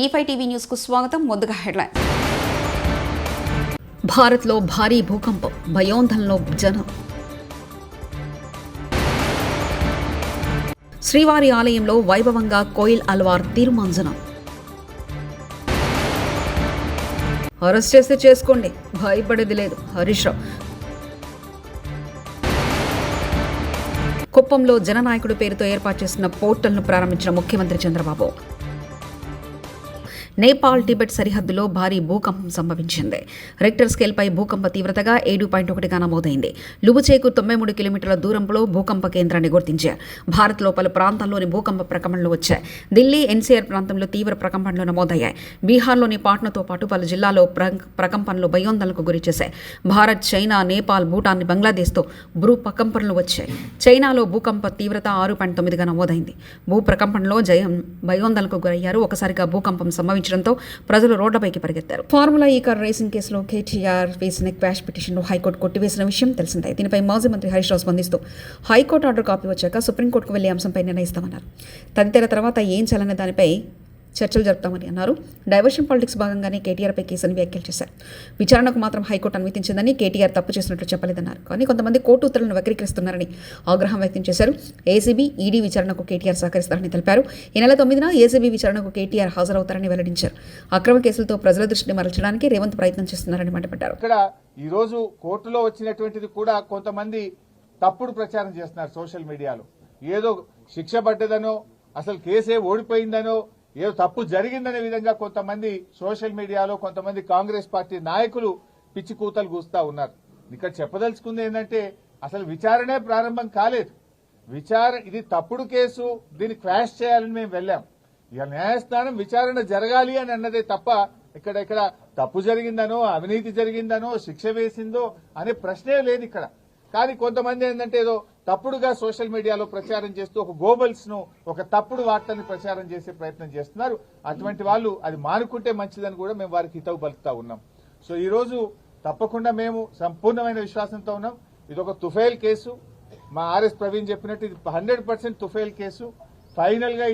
E5 TV news కు స్వాగతం. ముందుగా హెడ్లైన్. భారత్లో భారీ భూకంపం, భయోందనలో జనం. శ్రీవారి ఆలయంలో వైభవంగా కోయిల్ అల్వార్ తీర్మాంజనం. అరెస్ట్ చేస్తే చేసుకోండి, భయపడేది లేదు హరీష్ రావు. కుప్పంలో జననాయకుడి పేరుతో ఏర్పాటు చేసిన పోర్టల్ను ప్రారంభించిన ముఖ్యమంత్రి చంద్రబాబు. నేపాల్ టిబెట్ సరిహద్దులో భారీ భూకంపం సంభవించింది. రిక్టర్ స్కేల్పై భూకంప తీవ్రతగా 7.1గా నమోదైంది. లుబుచేకు 93 కిలోమీటర్ల దూరంలో భూకంప కేంద్రాన్ని గుర్తించారు. భారత్లో పలు ప్రాంతాల్లోని భూకంప ప్రకంపనలు వచ్చాయి. ఢిల్లీ ఎన్సీఆర్ ప్రాంతంలో తీవ్ర ప్రకంపనలు నమోదయ్యాయి. బీహార్లోని పాట్నాతో పాటు పలు జిల్లాల్లో ప్రకంపనలు భయోందనలకు గురిచేశాయి. భారత్, చైనా, నేపాల్, భూటాన్, బంగ్లాదేశ్తో భూ ప్రకంపనలు వచ్చాయి. చైనాలో భూకంప తీవ్రత 6.9గా నమోదైంది. భూ ప్రకంపనలో భయోందనలకు గురయ్యారు. ఒకసారిగా భూకంపం సంభవించడంతో ప్రజలు రోడ్లపైకి పరిగెత్తారు. ఫార్ములా ఈ కార్ రేసింగ్ కేసులో కేటీఆర్ వేసిన క్వాష్ పిటిషన్ను హైకోర్టు కొట్టివేసిన విషయం తెలిసిందే. దీనిపై మాజీ మంత్రి హరీష్ రావు స్పందిస్తూ హైకోర్టు ఆర్డర్ కాపీ వచ్చాక సుప్రీంకోర్టుకు వెళ్లే అంశంపై నిర్ణయిస్తామన్నారు. తదితర తర్వాత ఏం చేయాలనే దానిపై చర్చలు జరుపుతామని అన్నారు. డైవర్షన్ పాలిటిక్స్ భాగంగానే కేటీఆర్పై కేసుని వ్యాఖ్యలు చేశారు. విచారణకు మాత్రం హైకోర్టు అనుమతించిందని, కేటీఆర్ తప్పు చేసినట్లు చెప్పలేదన్నారు. కానీ కొంతమంది కోర్టు ఉత్తర్వులను వక్రీకరిస్తున్నారని ఆగ్రహం వ్యక్తం చేశారు. ఏసీబీ, ఈడీ విచారణకు కేటీఆర్ సహకరిస్తారని తెలిపారు. ఈ నెల 9న ఏసీబీ విచారణకు కేటీఆర్ హాజరవుతారని వెల్లడించారు. అక్రమ కేసులతో ప్రజల దృష్టిని మరల్చడానికి రేవంత్ ప్రయత్నం చేస్తున్నారని మండిపడ్డారు. ఇక్కడ ఈ రోజు కోర్టులో వచ్చినటువంటిది కూడా కొంతమంది తప్పుడు ప్రచారం చేస్తున్నారు సోషల్ మీడియాలో. ఏదో శిక్ష పడ్డదనో, అసలు కేసే ఓడిపోయిందనో, ఏదో తప్పు జరిగిందనే విధంగా కొంతమంది సోషల్ మీడియాలో కొంతమంది కాంగ్రెస్ పార్టీ నాయకులు పిచ్చి కూతలు కూస్తా ఉన్నారు. ఇక్కడ చెప్పదలుచుకుంది ఏంటంటే అసలు విచారణే ప్రారంభం కాలేదు. ఇది తప్పుడు కేసు, దీన్ని క్వాష్ చేయాలని మేము వెళ్ళాం. ఇక న్యాయస్థానం విచారణ జరగాలి అని అన్నదే తప్ప ఇక్కడ తప్పు జరిగిందనో, అవినీతి జరిగిందనో, శిక్ష వేసిందో అనే ప్రశ్నే లేదు ఇక్కడ. కానీ కొంతమంది ఏంటంటే ఏదో తప్పుడుగా సోషల్ మీడియాలో ప్రచారం చేస్తూ ఒక గోబల్స్ ను, ఒక తప్పుడు వార్తని ప్రచారం చేసే ప్రయత్నం చేస్తున్నారు. అటువంటి వాళ్ళు అది మానుకుంటే మంచిదని కూడా మేము వారికి హితవు పలుకుతా ఉన్నాం. సో ఈ రోజు తప్పకుండా మేము సంపూర్ణమైన విశ్వాసంతో ఉన్నాం. ఇది ఒక తుఫైల్ కేసు. మా ఆర్ఎస్ ప్రవీణ్ చెప్పినట్టు ఇది 100% తుఫైల్ కేసు. ఫైనల్ గా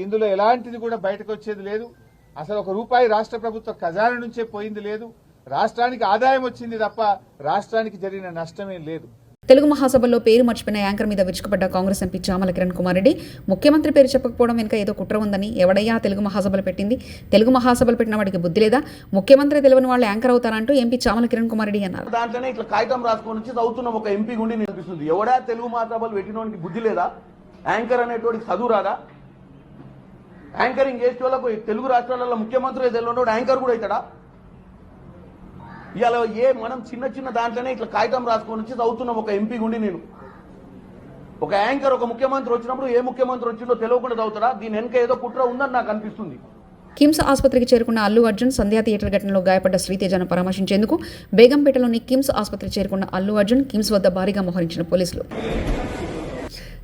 ఇందులో ఎలాంటిది కూడా బయటకు వచ్చేది లేదు. అసలు ₹1 రాష్ట్ర ప్రభుత్వ ఖజానా నుంచే పోయింది లేదు. రాష్ట్రానికి ఆదాయం వచ్చింది తప్ప రాష్ట్రానికి జరిగిన నష్టమేం లేదు. తెలుగు మహాసభలో పేరు మర్చిపోయిన యాంకర్ మీద విరుచుకుపడ్డ కాంగ్రెస్ ఎంపీ చామల కిరణ్ కుమార్ రెడ్డి ముఖ్యమంత్రి పేరు చెప్పకపోవడం వెనుక ఏదో కుట్ర ఉందని, ఎవడయ్యా తెలుగు మహాసభలు పెట్టింది, తెలుగు మహాసభలు పెట్టిన వాడికి బుద్ధి లేదా, ముఖ్యమంత్రి తెలియని వాళ్ళు యాంకర్ అవుతారంటూ ఎంపీ చామల కిరణ్ కుమార్ రెడ్డి అన్నారు. దాంట్లోనే ఇట్లా కాగితం రాసుకొని వచ్చి చదువుతున్న ఒక ఎంపీ గుండి అనిపిస్తుంది. ఎవడా తెలుగు మహాసభలు పెట్టినోడికి బుద్ధి లేదా, యాంకర్ అనేటోడికి చదువు రాదా, యాంకరింగ్ చేసే వాళ్ళకు తెలుగు రాష్ట్రాలలో ముఖ్యమంత్రి తెలియనోడు యాంకర్ కూడా అవుతాడా? ఇవాళ మనం చిన్న దాంట్లోనే ఇట్లా కాగితం రాసుకొని వచ్చి చదువుతున్నాం ఒక ఎంపీ గుండి నేను. ఒక యాంకర్ ఒక ముఖ్యమంత్రి వచ్చినప్పుడు ఏ ముఖ్యమంత్రి వచ్చిందో తెలియకుండా చదువుతాడా? దీని వెనక ఏదో కుట్ర ఉందని నాకు అనిపిస్తుంది. కిమ్స్ ఆసుపత్రికి చేరుకున్న అల్లు అర్జున్ సంధ్యా థియేటర్ ఘటనలో గాయపడ్డ శ్రీతేజను పరామర్శించేందుకు బేగంపేటలోని కిమ్స్ ఆసుపత్రికి చేరుకున్న అల్లు అర్జున్ కిమ్స్ వద్ద భారీగా మోహరించిన పోలీసులు.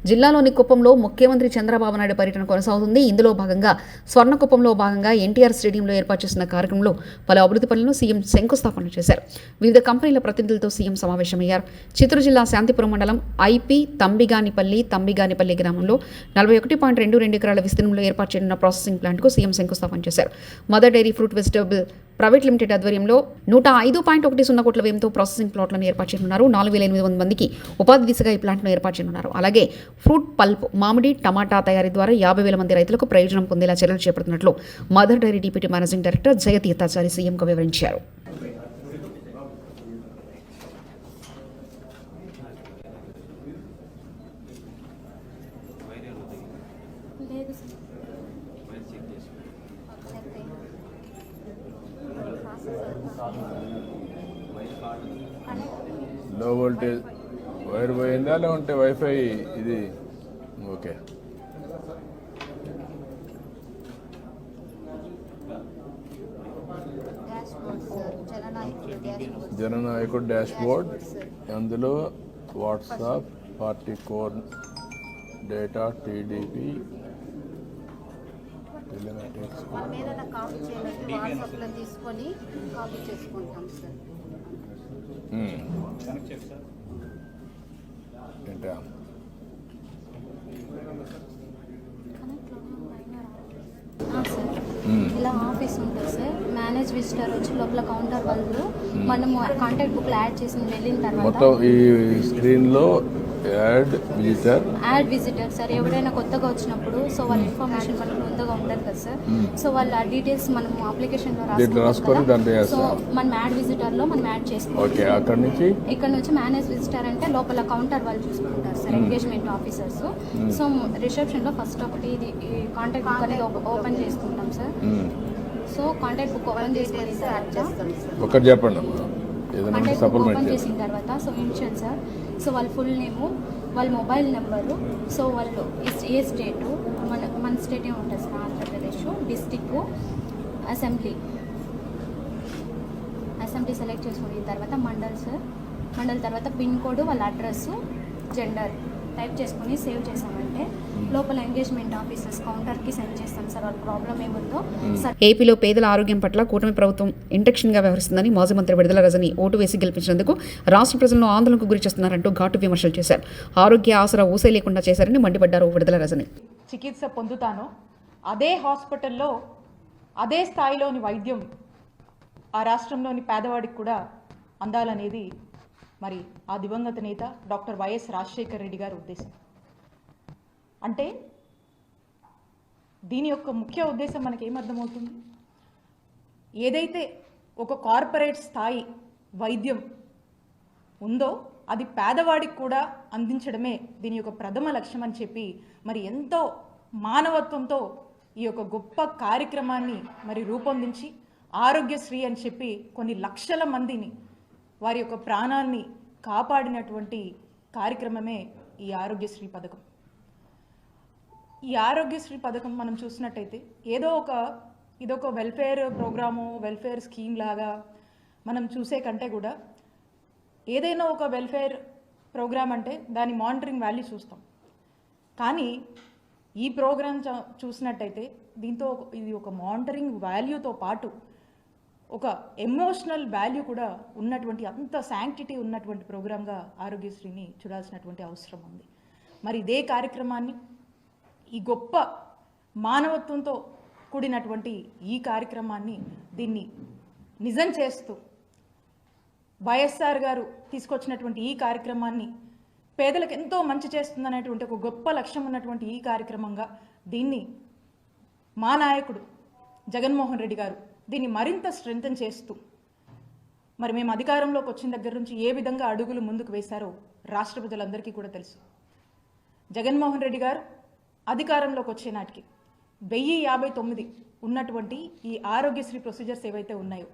జిల్లాలోని కుప్పంలో ముఖ్యమంత్రి చంద్రబాబు నాయుడు పర్యటన కొనసాగుతుంది. ఇందులో భాగంగా స్వర్ణకుప్పంలో భాగంగా ఎన్టీఆర్ స్టేడియంలో ఏర్పాటు చేసిన కార్యక్రమంలో పలు అభివృద్ధి పనులను సీఎం శంకుస్థాపన చేశారు. వివిధ కంపెనీల ప్రతినిధులతో సీఎం సమావేశమయ్యారు. చిత్తూరు జిల్లా శాంతిపురం మండలం ఐపీ తంబిగానిపల్లి గ్రామంలో 41.22 ఎకరాల విస్తీర్ణంలో ఏర్పాటు చేయనున్న ప్రాసెసింగ్ ప్లాంట్కు సీఎం శంకుస్థాపన చేశారు. Mother Dairy fruit vegetable private limited ఆధ్వర్యంలో 105.10 కోట్ల వ్యయంతో ప్రాసెసింగ్ ప్లాట్లను ఏర్పాటు చేయనున్నారు. 4,800 మందికి ఉపాధి దిశగా ఈ ప్లాంట్ను ఏర్పాటు చేయనున్నారు. అలాగే ఫ్రూట్ పల్ప్, మామిడి, టమాటా తయారీ ద్వారా 50,000 మంది రైతులకు ప్రయోజనం పొందేలా చర్యలు చేపడుతున్నట్లు Mother Dairy deputy managing director Jayatirthachari సీఎంకు వివరించారు. లో వోల్టేజ్ వైర్ పోయిందా, లేకుంటే వైఫై ఇది ఓకే. జననాయకుడు డాష్ బోర్డ్, అందులో WhatsApp, party core data, TDP, ఏంటా ఇలా ఆఫీస్ ఉంటుంది సార్. మేనేజ్ విజిటర్ వచ్చి లోపల కౌంటర్ వాళ్ళు మనము కాంటాక్ట్ బుక్లో యాడ్ చేసి వెళ్ళిన తర్వాత మొత్తం ఈ స్క్రీన్లో యాడ్ విజిటర్ సార్ ఎవరైనా కొత్తగా వచ్చినప్పుడు సో వాళ్ళ ఇన్ఫర్మేషన్ మనకు ముందుగా ఉంటుంది కదా సార్. సో వాళ్ళ డీటెయిల్స్ మనం అప్లికేషన్లో రాసుకొని దాంట్లో సో మనం యాడ్ విజిటర్లో మనం యాడ్ చేసుకుంటాం. ఓకే, అక్కడ నుంచి మేనేజ్ విజిటర్ అంటే లోపల కౌంటర్ వాళ్ళు చూసుకుంటారు సార్, ఎంగేజ్మెంట్ ఆఫీసర్స్. సో రిసెప్షన్లో ఫస్ట్ ఒకటి ఇది కాంటాక్ట్ బుక్ అనేది ఓపెన్ చేసుకుంటాం sir. So contact book open చేసుకుని ఒకటి చెప్పండి, కాంటాక్ట్ బుక్ ఓపెన్ చేసిన తర్వాత సో ఇన్షియల్ సార్. సో వాళ్ళ ఫుల్ నేము, వాళ్ళ మొబైల్ నెంబరు, సో వాళ్ళు ఏ స్టేటు, మన స్టేట్ ఏముంటుంది sir, Andhra Pradesh, district, assembly select చేసుకున్న తర్వాత మండల్ సార్. మండల్ తర్వాత పిన్ కోడ్, వాళ్ళ అడ్రస్, జెండర్ టైప్ చేసుకుని సేవ్ చేసామంటే లోపల ఎంగేజ్మెంట్ ఆఫీసర్స్ కౌంటర్కి సెండ్ చేస్తాం సార్. వాళ్ళ ప్రాబ్లం ఏముందో సార్. ఏపీలో పేదల ఆరోగ్యం పట్ల కూటమి ప్రభుత్వం ఇంటెక్షన్గా వ్యవహరిస్తుందని మాజీ మంత్రి విడుదల రజని ఓటు వేసి గెలిపించినందుకు రాష్ట్ర ప్రజలను ఆందోళనకు గురి చేస్తున్నారంటూ ఘాటు విమర్శలు చేశారు. ఆరోగ్య ఆసరా ఊసే లేకుండా చేశారని మండిపడ్డారు విడుదల రజని. చికిత్స పొందుతానో అదే హాస్పిటల్లో అదే స్థాయిలోని వైద్యం ఆ రాష్ట్రంలోని పేదవాడికి కూడా అందాలనేది మరి ఆ దివంగత నేత డాక్టర్ వైఎస్ రాజశేఖర రెడ్డి గారి ఉద్దేశం. అంటే దీని యొక్క ముఖ్య ఉద్దేశం మనకేమర్థమవుతుంది, ఏదైతే ఒక కార్పొరేట్ స్థాయి వైద్యం ఉందో అది పేదవాడికి కూడా అందించడమే దీని యొక్క ప్రథమ లక్ష్యం అని చెప్పి మరి ఎంతో మానవత్వంతో ఈ యొక్క గొప్ప కార్యక్రమాన్ని మరి రూపొందించి ఆరోగ్యశ్రీ అని చెప్పి కొన్ని లక్షల మందిని వారి యొక్క ప్రాణాన్ని కాపాడినటువంటి కార్యక్రమమే ఈ ఆరోగ్యశ్రీ పథకం. ఈ ఆరోగ్యశ్రీ పథకం మనం చూసినట్టయితే ఇదొక వెల్ఫేర్ ప్రోగ్రాము, వెల్ఫేర్ స్కీమ్ లాగా మనం చూసే కంటే కూడా ఏదైనా ఒక వెల్ఫేర్ ప్రోగ్రామ్ అంటే దాని మానిటరింగ్ వాల్యూ చూస్తాం. కానీ ఈ ప్రోగ్రామ్ చూసినట్టయితే దీంతో ఇది ఒక మానిటరింగ్ వాల్యూతో పాటు ఒక ఎమోషనల్ వాల్యూ కూడా ఉన్నటువంటి అంత శాంక్టిటీ ఉన్నటువంటి ప్రోగ్రామ్గా ఆరోగ్యశ్రీని చూడాల్సినటువంటి అవసరం ఉంది. మరి ఇదే కార్యక్రమాన్ని ఈ గొప్ప మానవత్వంతో కూడినటువంటి ఈ కార్యక్రమాన్ని దీన్ని నిజం చేస్తూ వైఎస్ఆర్ గారు తీసుకొచ్చినటువంటి ఈ కార్యక్రమాన్ని పేదలకు ఎంతో మంచి చేస్తుందనేటువంటి ఒక గొప్ప లక్ష్యం ఉన్నటువంటి ఈ కార్యక్రమంగా దీన్ని మా నాయకుడు జగన్మోహన్ రెడ్డి గారు దీన్ని మరింత స్ట్రెంథన్ చేస్తూ మరి మేము అధికారంలోకి వచ్చిన దగ్గర నుంచి ఏ విధంగా అడుగులు ముందుకు వేశారో రాష్ట్ర ప్రజలందరికీ కూడా తెలుసు. జగన్మోహన్ రెడ్డి గారు అధికారంలోకి వచ్చే నాటికి 1059 ఉన్నటువంటి ఈ ఆరోగ్యశ్రీ ప్రొసీజర్స్ ఏవైతే ఉన్నాయో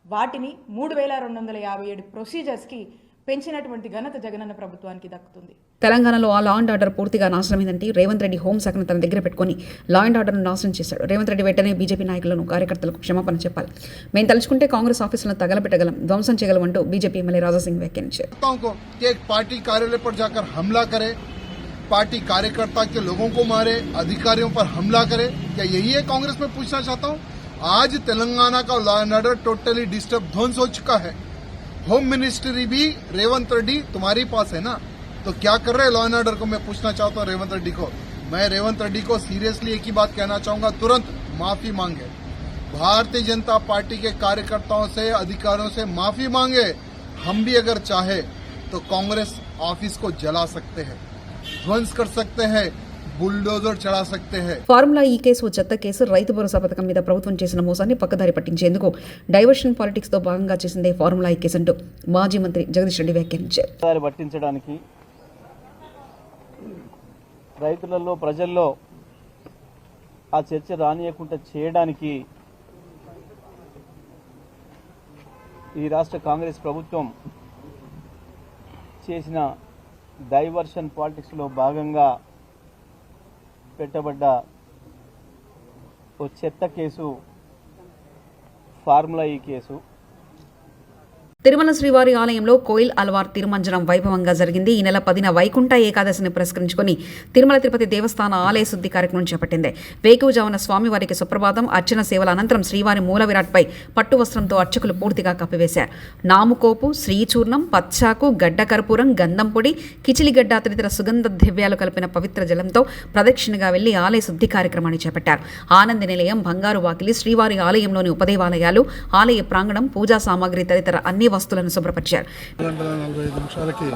వాటిని 3257 ప్రొసీజర్స్కి పెంచినటువంటి ఘనత జగనన్న ప్రభుత్వానికి దక్కుతుంది. తెలంగాణలో ఆ లా అండ్ ఆర్డర్ పూర్తిగా నాశనమైందంటే రేవంత్ రెడ్డి హోంశాఖను తన దగ్గర పెట్టుకుని లా అండ్ ఆర్డర్ను నాశనం చేశాడు. రేవంత్ రెడ్డి వెంటనే బీజేపీ నాయకులను, కార్యకర్తలకు క్షమాపణ చెప్పాలి. మేము తలుచుకుంటే కాంగ్రెస్ ఆఫీసులను తగలబెట్టగలం, ధ్వంసం చేయగలం అంటూ బీజేపీ ఎమ్మెల్యే రాజాసింగ్ వ్యాఖ్యానించారు. पार्टी कार्यालय पर जाकर हमला करे, पार्टी कार्यकर्ता के लोगों को मारे, अधिकारियों पर हमला करे, क्या यही है कांग्रेस में? पूछना चाहता हूं। आज तेलंगाना का law and order totally disturb, ध्वंस हो चुका है। होम मिनिस्ट्री भी रेवंत रेड्डी तुम्हारे पास है ना, तो क्या कर रहे लॉ एंड ऑर्डर को? मैं पूछना चाहता हूँ रेवंत रेड्डी को। मैं रेवंत रेड्डी को सीरियसली एक ही बात कहना चाहूंगा, तुरंत माफी मांगे, भारतीय जनता पार्टी के कार्यकर्ताओं से, अधिकारियों से माफी मांगे। हम भी अगर चाहे तो कांग्रेस ऑफिस को जला सकते हैं, ध्वंस कर सकते हैं, బుల్డోజర్ చలా సక్తే హై. ఫార్ములా ఈ కేసు చెత్త కేసు, రైతు భరోసా పథకం మీద ప్రభుత్వం చేసిన మోసాన్ని పక్కదారి పట్టించేందుకు డైవర్షన్ పాలిటిక్స్ తో భాగంగా చేసిందే ఫార్ములా ఈ కేసు అంటూ మాజీ మంత్రి జగదీష్ రెడ్డి వ్యాఖ్యానించారు. పట్టించడానికి రైతులలో, ప్రజల్లో ఆ చర్చ రానియకుండా చేయడానికి ఈ రాష్ట్ర కాంగ్రెస్ ప్రభుత్వం చేసిన డైవర్షన్ పాలిటిక్స్లో భాగంగా పెట్టబడ్డ ఓ చెత్త కేసు ఫార్ములా ఈ కేసు. తిరుమల శ్రీవారి ఆలయంలో కోయిల్ అల్వార్ తిరుమంజనం వైభవంగా జరిగింది. ఈ నెల 10న వైకుంఠ ఏకాదశిని పురస్కరించుకుని తిరుమల తిరుపతి దేవస్థాన ఆలయ శుద్ధి కార్యక్రమం చేపట్టింది. వేకువజామున స్వామివారికి సుప్రభాతం, అర్చన సేవల అనంతరం శ్రీవారి మూల విరాట్పై పట్టు వస్త్రంతో అర్చకులు పూర్తిగా కప్పివేశారు. నాముకోపు, శ్రీచూర్ణం, పచ్చాకు, గడ్డ కర్పూరం, గంధం పొడి, కిచిలిగడ్డ తదితర సుగంధ ద్రవ్యాలు కలిపిన పవిత్ర జలంతో ప్రదక్షిణగా వెళ్లి ఆలయ శుద్ధి కార్యక్రమాన్ని చేపట్టారు. ఆనంద నిలయం, బంగారు వాకిలి, శ్రీవారి ఆలయంలోని ఉపదేవాలయాలు, ఆలయ ప్రాంగణం, పూజా సామాగ్రి తదితర అన్ని వస్తువులను శుభ్రపరిచారు. 45 నిమిషాలకి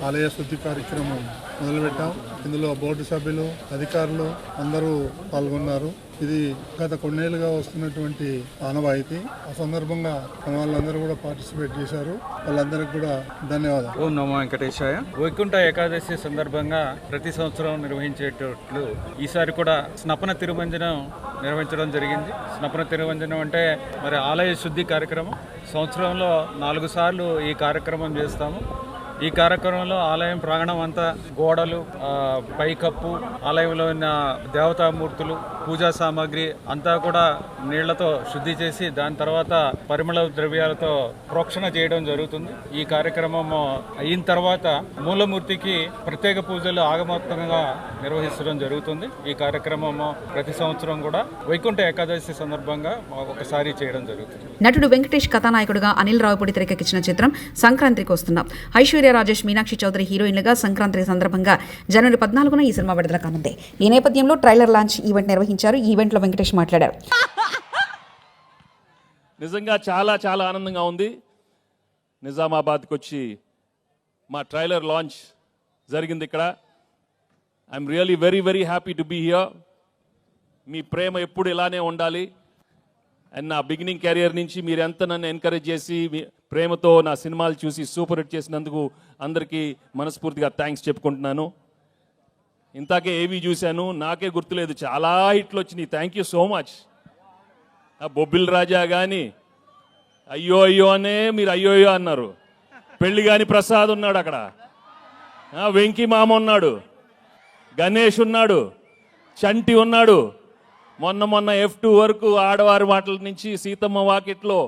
ఆలయ శుద్ధి కార్యక్రమం మొదలుపెట్టాం. ఇందులో బోర్డు సభ్యులు, అధికారులు అందరూ పాల్గొన్నారు. ఇది గత కొన్నేళ్లుగా వస్తున్నటువంటి ఆనవాయితీ. ఆ సందర్భంగా మన వాళ్ళందరూ కూడా పార్టిసిపేట్ చేశారు. వాళ్ళందరికీ కూడా ధన్యవాదాలు. ఓం నమో వెంకటేశాయ. వైకుంఠ ఏకాదశి సందర్భంగా ప్రతి సంవత్సరం నిర్వహించేటట్లు ఈసారి కూడా స్నపన తిరుమంజనం నిర్వహించడం జరిగింది. స్నపన తిరుమంజనం అంటే మరి ఆలయ శుద్ధి కార్యక్రమం. సంవత్సరంలో 4 సార్లు ఈ కార్యక్రమం చేస్తాము. ఈ కార్యక్రమంలో ఆలయం ప్రాంగణం అంతా గోడలు, పైకప్పు, ఆలయంలో ఉన్న దేవతామూర్తులు, పూజా సామాగ్రి అంతా కూడా నీళ్లతో శుద్ధి చేసి దాని తర్వాత పరిమళ ద్రవ్యాలతో ప్రోక్షణ చేయడం జరుగుతుంది. ఈ కార్యక్రమం అయిన తర్వాత మూలమూర్తికి ప్రత్యేక పూజలు ఆగమోక్తంగా నిర్వహించడం జరుగుతుంది. ఈ కార్యక్రమం ప్రతి సంవత్సరం కూడా వైకుంఠ ఏకాదశి సందర్భంగా ఒకసారి చేయడం జరుగుతుంది. నటుడు వెంకటేష్ కథానాయకుడుగా అనిల్ రావుపూడి తెరకెక్కించిన చిత్రం సంక్రాంతికి వస్తున్నాం. ఐశ్వర్య రాజేష్, మీనాక్షి చౌదరి హీరోయిన్లుగా సంక్రాంతి సందర్భంగా జనవరి 14న ఈ సినిమా విడుదల కానుంది. ఈ నేపథ్యంలో ట్రైలర్ లాంచ్ ఈవెంట్ నిర్వహించారు. ఈ ఈవెంట్లో వెంకటేష్ మాట్లాడారు. నిజంగా చాలా చాలా ఆనందంగా ఉంది. నిజామాబాద్కి వచ్చి మా ట్రైలర్ లాంచ్ జరిగింది ఇక్కడ. I'm really very very happy to be here. మీ ప్రేమ ఎప్పుడు ఇలానే ఉండాలి. అండ్ నా బిగినింగ్ కెరియర్ నుంచి మీరు ఎంత నన్ను ఎంకరేజ్ చేసి ప్రేమతో నా సినిమాలు చూసి సూపర్ హిట్ చేసినందుకు అందరికీ మనస్ఫూర్తిగా థ్యాంక్స్ చెప్పుకుంటున్నాను. ఇంతాకే ఏవి చూశాను, నాకే గుర్తులేదు, చాలా హిట్లు వచ్చినాయి. Thank you so much. Bobbili Raja కానీ అయ్యో అయ్యో అనే మీరు అయ్యో అయ్యో అన్నారు. పెళ్లి కాని ప్రసాద్ ఉన్నాడు అక్కడ, వెంకీ మామ ఉన్నాడు, గణేష్ ఉన్నాడు, చంటి ఉన్నాడు. మొన్న F2 వరకు ఆడవారి మాటల నుంచి సీతమ్మ వాకిట్లో,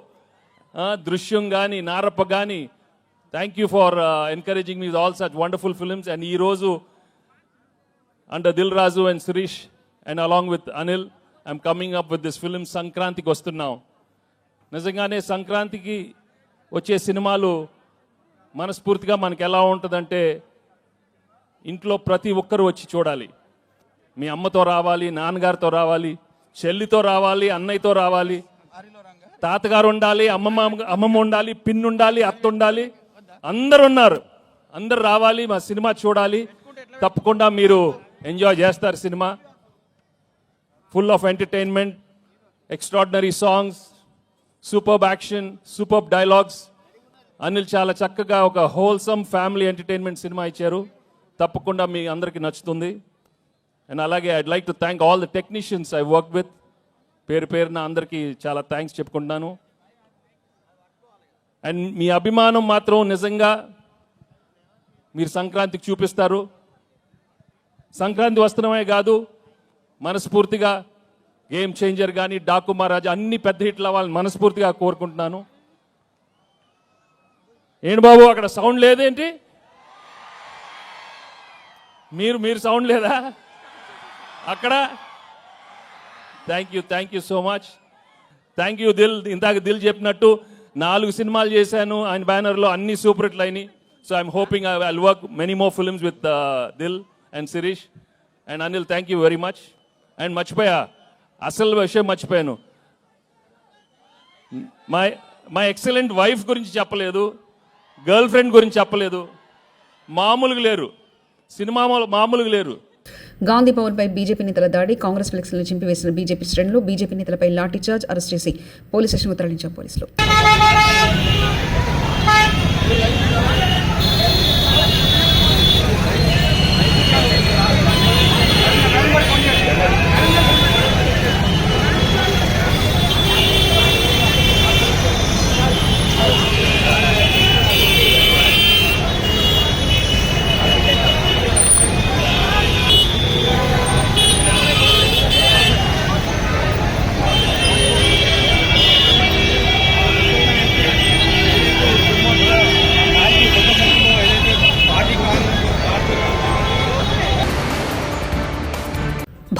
దృశ్యం కానీ, నారప్ప కానీ. Thank you for encouraging me all such wonderful films. And ఈరోజు under Dil Raju and Shirish and along with Anil I'm coming up with this film. సంక్రాంతికి వస్తున్నాం. నిజంగానే సంక్రాంతికి వచ్చే సినిమాలు మనస్ఫూర్తిగా మనకు ఎలా ఉంటుందంటే ఇంట్లో ప్రతి ఒక్కరు వచ్చి చూడాలి. మీ అమ్మతో రావాలి, నాన్నగారితో రావాలి, చెల్లితో రావాలి, అన్నయ్యతో రావాలి, తాతగారు ఉండాలి, అమ్మమ్మ ఉండాలి, పిన్ ఉండాలి, అత్త ఉండాలి, అందరు ఉన్నారు. అందరు రావాలి, మా సినిమా చూడాలి. తప్పకుండా మీరు ఎంజాయ్ చేస్తారు. Cinema full of entertainment, extraordinary songs, superb action, superb dialogues. Anil చాలా చక్కగా ఒక హోల్సమ్ ఫ్యామిలీ ఎంటర్టైన్మెంట్ సినిమా ఇచ్చారు. తప్పకుండా మీ అందరికీ నచ్చుతుంది. అండ్ అలాగే I'd like to thank all the technicians I work with. పేరు పేరున అందరికీ చాలా థ్యాంక్స్ చెప్పుకుంటున్నాను. అండ్ మీ అభిమానం మాత్రం నిజంగా మీరు సంక్రాంతికి చూపిస్తారు. సంక్రాంతి వస్తున్నామే కాదు, మనస్ఫూర్తిగా గేమ్ చేంజర్ కానీ, డాకు మహారాజా అన్ని పెద్ద హిట్లు అవ్వాలని మనస్ఫూర్తిగా కోరుకుంటున్నాను. ఏంటి బాబు అక్కడ సౌండ్ లేదేంటి? మీరు సౌండ్ లేదా అక్కడ? Thank you so much. Thank you Dil. ఇందాక దిల్ చెప్పినట్టు 4 సినిమాలు చేశాను ఆయన బ్యానర్లో, అన్ని సూపర్ హిట్లు అయినాయి. So I'm hoping I will work many more films with Dil and Shirish and Anil. Thank you very much. And మర్చిపోయా, అసలు విషయం మర్చిపోయాను. మై ఎక్సలెంట్ వైఫ్ గురించి చెప్పలేదు, గర్ల్ ఫ్రెండ్ గురించి చెప్పలేదు. మామూలుగా లేరు, సినిమా మామూలుగా లేరు. గాంధీ భవన్పై బీజేపీ నేతల దాడి, కాంగ్రెస్ ఫ్లెక్స్లను చింపివేసిన బీజేపీ శ్రేణులు, బీజేపీ నేతలపై లాఠీచార్జ్, అరెస్ట్ చేసి పోలీస్ స్టేషన్కు తరలించారు పోలీసులు.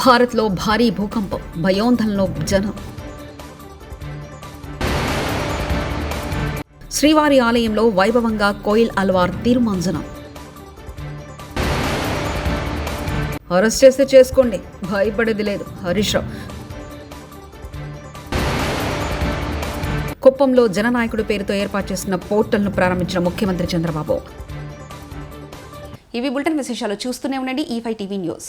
భారత్లో భారీ భూకంపం, భయోందనలో జనం. శ్రీవారి ఆలయంలో వైభవంగా కోయిల్ అల్వార్ తిరుమంజనం. అరెస్ట్ చేస్తే చేసుకోండి, భయపడేది లేదు హరీష్ రావు. కుప్పంలో జననాయకుడి పేరుతో ఏర్పాటు చేసిన పోర్టల్ను ప్రారంభించిన ముఖ్యమంత్రి చంద్రబాబు. ఇవి బులెటిన్ విశేషాలు. చూస్తూనే ఉండండి E5 టీవీ న్యూస్.